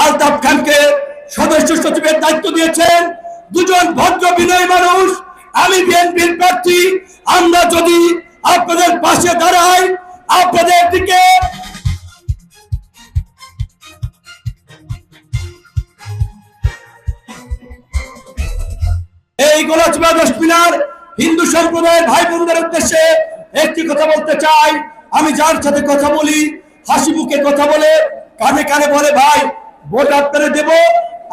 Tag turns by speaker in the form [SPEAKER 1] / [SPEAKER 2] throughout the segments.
[SPEAKER 1] আলতাফ খানকে সদস্য সচিবের দায়িত্ব দিয়েছেন দুজন ভদ্র বিনয়ী মানুষ। আমি বিএনপির প্রার্থী, আমরা যদি আপনাদের পাশে দাঁড়াই, আপনাদের দিকে এই গলাচিপা দশমিনার হিন্দু সম্প্রদায়ের ভাই বোনদের উদ্দেশ্যে একটি কথা বলতে চাই। আমি যার সাথে কথা বলি হাসি মুখে কথা বলে, কানে কানে বলে ভাই ভোট আপনারা দেব,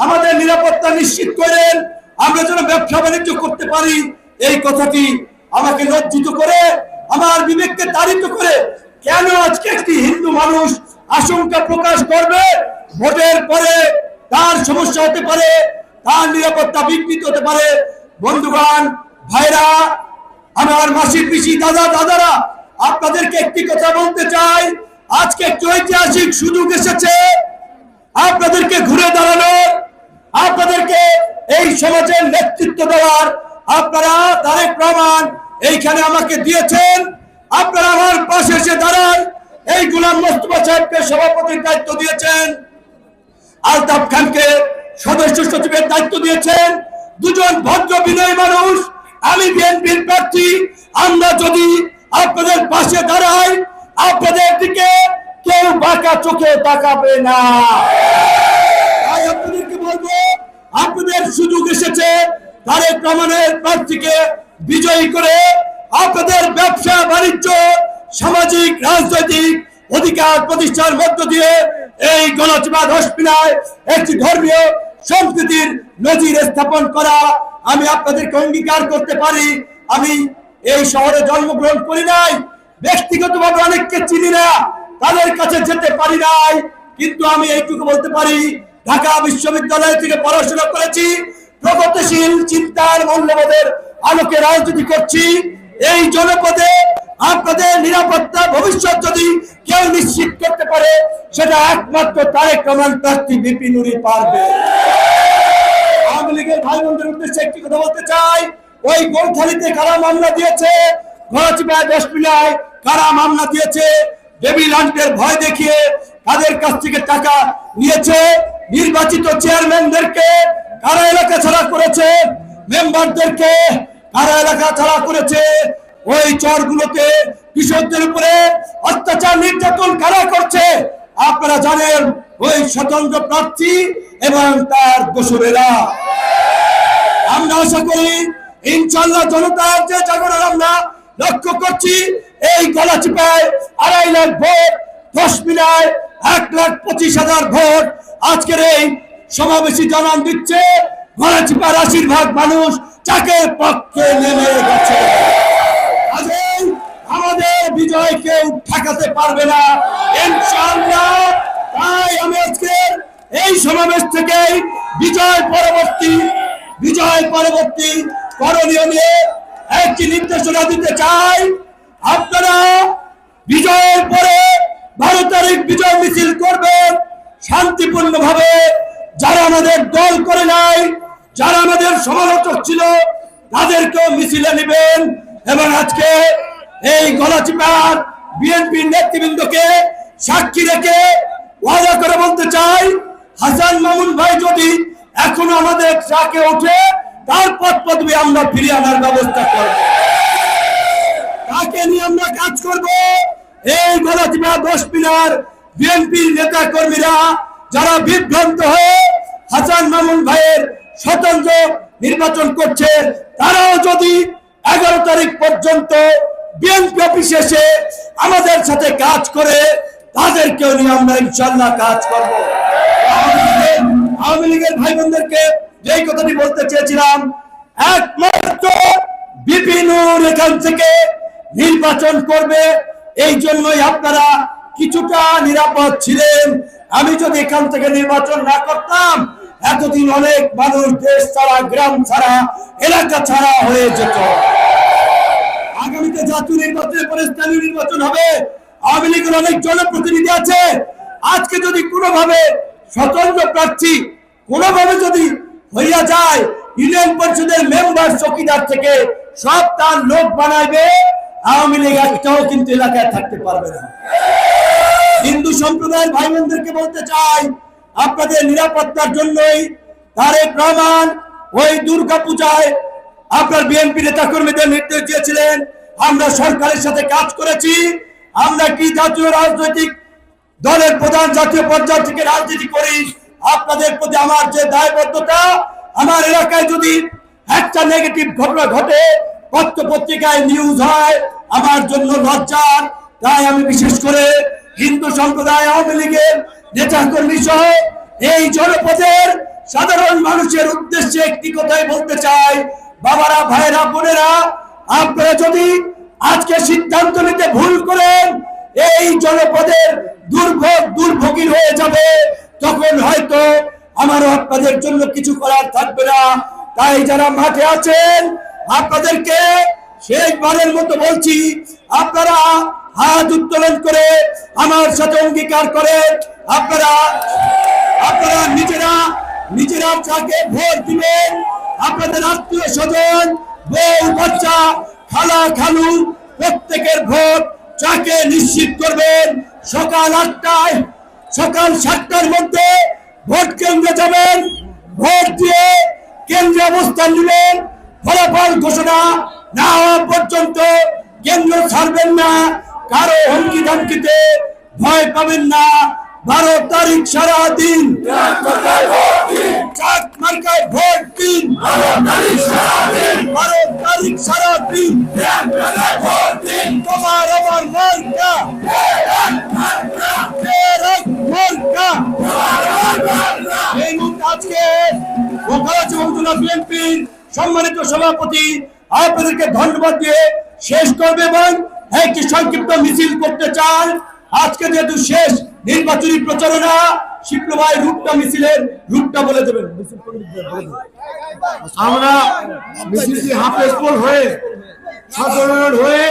[SPEAKER 1] আমাদের নিরাপত্তা নিশ্চিত করেন, আমরা যেন ব্যবসা বাণিজ্য করতে পারি, এই কথাটি আমাকে লজ্জিত করে, আমার বিবেককে তাড়িত করে কেন আজকে একটি হিন্দু মানুষ আশঙ্কা প্রকাশ করবে ভোটের পরে তার সমস্যা হতে পারে, তার নিরাপত্তা বিঘ্নিত হতে পারে। বন্ধুগণ, ভাইরা, আমার মাসির পিসি দাদারা, আপনাদেরকে একটি কথা বলতে চাই। আজকে একটি ঐতিহাসিক সুযোগ এসেছে আপনাদেরকে ঘুরে দাঁড়ানোর, আপনাদেরকে এই সমাজের নেতৃত্ব দেওয়ার। আপনারা তারেক রহমান এইখানে আমাকে দিয়েছেন, আপনারা আমার পাশে এসে দাঁড়ান। এই গোলাম মোস্তফা সাহেবকে সভাপতির দায়িত্ব দিয়েছেন, আলতাফ খানকে সদস্য সচিবের দায়িত্ব দিয়েছেন দুজন ভদ্র বিনয়ী মানুষ। আমি বিএনপির প্রার্থী, আমরা যদি আপনাদের পাশে দাঁড়াই, আপনাদের দিকে কেউ বাঁকা চোখে তাকাবে না। তাই আপনাদেরকে বলবো, আপনাদের সুযোগ এসেছে তারেক রহমানের প্রার্থীকে বিজয়ী করে আপনাদের ব্যবসা বাণিজ্য, সামাজিক রাজনৈতিক অধিকার প্রতিষ্ঠার মধ্য দিয়ে এই গলাচিপা দশমিনায় একটি ধর্মীয় সংস্কৃতির নজির স্থাপন করা। আমি আপনাদেরকে অঙ্গীকার করতে পারি, আমি এই শহরে জন্মগ্রহণ করি নাই, ব্যক্তিগতভাবে অনেককে চিনি না, তাদের কাছে যেতে পারি নাই, কিন্তু আমি এইটুকু বলতে পারি ঢাকা বিশ্ববিদ্যালয় থেকে পড়াশোনা করেছি, প্রগতিশীল চিন্তার মূল্যবোধের আলোকে রাজনীতি করছি। এই জনপদে আপনাদের নিরাপত্তা ভবিষ্যৎ যদি কেউ নিশ্চিত করতে পারে, সেটা একমাত্র তারেক রহমান প্রার্থী বিপি নুরি পারবে। আওয়ামী লীগের ভাই বোনদের উদ্দেশ্যে একটি কথা বলতে চাই, ওই গোলখালিতে কারা মামলা দিয়েছে, গলাচিপা দশমিনায় কারা মামলা দিয়েছে, বেবি লান্টের ভয় দেখিয়ে তাদের কাছ থেকে টাকা নিয়েছে, নির্বাচিত চেয়ারম্যানদেরকে কারা এলাকা ছাড়া করেছে, মেম্বারদেরকে কারা এলাকা ছাড়া করেছে, ওই চরগুলোতে কৃষকদের উপরে অত্যাচার নির্যাতন কারা করছে আপনারা জানেন, ওই স্বতন্ত্র প্রার্থী এবং তার দোসরেরা। আমরা আশা করি ইনশাআল্লাহ জনতার যে জাগরণ আমরা লক্ষ্য করছি, এই গলাচিপায় 2.5 লাখ ভোট, দশমিনায় 1,25,000 ভোট আজকের এই সমাবেশী জানান দিচ্ছে গলাচিপার 80% মানুষ চাকের পক্ষে নেমে গেছে। আমাদের বিজয় কেউ ঠেকাতে পারবে না ইনশাআল্লাহ। তাই আমি আজকে এই সমাবেশ থেকে বিজয় পরবর্তী করণীয় নিয়ে একটি নির্দেশনা দিতে চাই। আপনারা বিজয়ের পরে 12 তারিখ বিজয় মিছিল করবেন শান্তিপূর্ণ ভাবে। যারা আমাদের দল করে নাই, যারা আমাদের সমালোচক ছিল, তাদেরকেও মিছিলে নেবেন। এবং আজকে এই গলাচিপার বিএনপির নেতৃবৃন্দকে সাক্ষী রেখে ওয়াদা করে বলতে চাই, হাসান মামুন ভাই যদি এখনো আমাদের ট্রাকে ওঠে, তার পদ পদবি আমরা ফিরিয়ে আনার ব্যবস্থা করব, তাকে নিয়ে আমরা কাজ করব। এই গলাচিপা দশমিনার বিএনপির নেতা কর্মীরা যারা বিভ্রান্ত হয়ে হাসান মামুন ভাইয়ের স্বতন্ত্র নির্বাচন করছে, তারাও যদি 11 তারিখ পর্যন্ত বিএনপি অফিসে এসে আমাদের সাথে কাজ করে, তাদেরকেও নিয়ে আমরা ইনশাআল্লাহ কাজ করব। আওয়ামী লীগের ভাই বোনদেরকে যেই কথাটি বলতে চেয়েছিলাম, একমাত্র বিপি নূর এখান থেকে নির্বাচন করবে, এই জন্যই আপনারা কিছুটা নিরাপদ ছিলেন। আমি যদি এখান থেকে নির্বাচন না করতাম, এতদিন অনেক মানুষ দেশ ছাড়া, গ্রাম ছাড়া, এলাকা ছাড়া হয়ে যেত। আগামীতে জাতীয় নির্বাচনের পরে স্থানীয় নির্বাচন হবে, আওয়ামী লীগের অনেক জনপ্রতিনিধি আছে। আজকে যদি কোনোভাবে স্বতন্ত্র প্রার্থী কোনোভাবে যদি হইয়া যায়, ইউনিয়ন পরিষদের মেম্বার চৌকিদার থেকে সব তার লোক বানাইবে, আওয়ামী লীগ একটাও কিন্তু এলাকায় থাকতে পারবে না। হিন্দু সম্প্রদায়ের ভাই বোনদেরকে বলতে চাই, আপনাদের নিরাপত্তার জন্যই তারেক রহমান ওই দুর্গা পূজায় আপনার বিএনপি নেতা কর্মীদের নির্দেশ দিয়েছিলেন। আমরা সরকারের সাথে কাজ করেছি। আমরা কি জাতীয় রাজনৈতিক দলের প্রধান জাতীয় পর্যায় থেকে রাজনীতি করি, আপনাদের প্রতি আমার যে দায়বদ্ধতা, আমার এলাকায় যদি একটা নেগেটিভ ঘটনা ঘটে, পত্র পত্রিকায় নিউজ হয়, আমার জন্য লজ্জার। তাই আমি বিশেষ করে হিন্দু সম্প্রদায়, আওয়ামী লীগের নেতা কর্মী সহ এই জনপদের সাধারণ মানুষের উদ্দেশ্যে একটি কথাই বলতে চাই, বাবারা, ভাইরা, বোনেরা, আপনারা যদি আজকে সিদ্ধান্ত নিতে ভুল করেন, এই জনপদের দুর্ভোগী হয়ে যাবে, তখন হয়তো আমারও আপনাদের জন্য কিছু করার থাকবে না। তাই যারা মাঠে আছেন, আপনাদেরকে শেষবারের মতো বলছি, আপনারা হাত উত্তোলন করে আমার সাথে অঙ্গীকার করেন, আপনারা নিজেরা যাকে ভোট দিবেন, আপনাদের আত্মীয় স্বজন, বউ বাচ্চা, খালা খালু প্রত্যেকের ভোট যাকে নিশ্চিত করবেন সকাল 8টায়, সকাল 7টার মধ্যে ভোট কেন্দ্রে যাবেন, ভোট দিয়ে কেন্দ্রে অবস্থান নেবেন। ফলাফল ঘোষণা না হওয়া পর্যন্ত কেন্দ্র ছাড়বেন না। কারো হুমকি ধমকিতে ভয় পাবেন না। 12 তারিখ সারা দিন চাক মার্কায় ভোট দিন। 12 তারিখ সারা দিন তোমার আমার মার্কা মার্কা। এই মুহূর্তে আজকে গোপালগঞ্জ উপজেলা বিএনপির সম্মানিত সভাপতি আপনাদেরকে ধন্যবাদ দিয়ে শেষ করবে এবং একটি সংক্ষিপ্ত মিছিল করতে চান। আজকে যেহেতু শেষ নির্বাচনী প্রচারণা, শিপ্লু ভাই মিছিলের রূপটা বলে দেবেন।
[SPEAKER 2] আমরা মিছিলটি হাফেজ পোল হয়ে সাধারণ হয়ে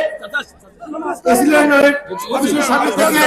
[SPEAKER 2] প্রেসিডেন্ট অফিসের সামনে থেকে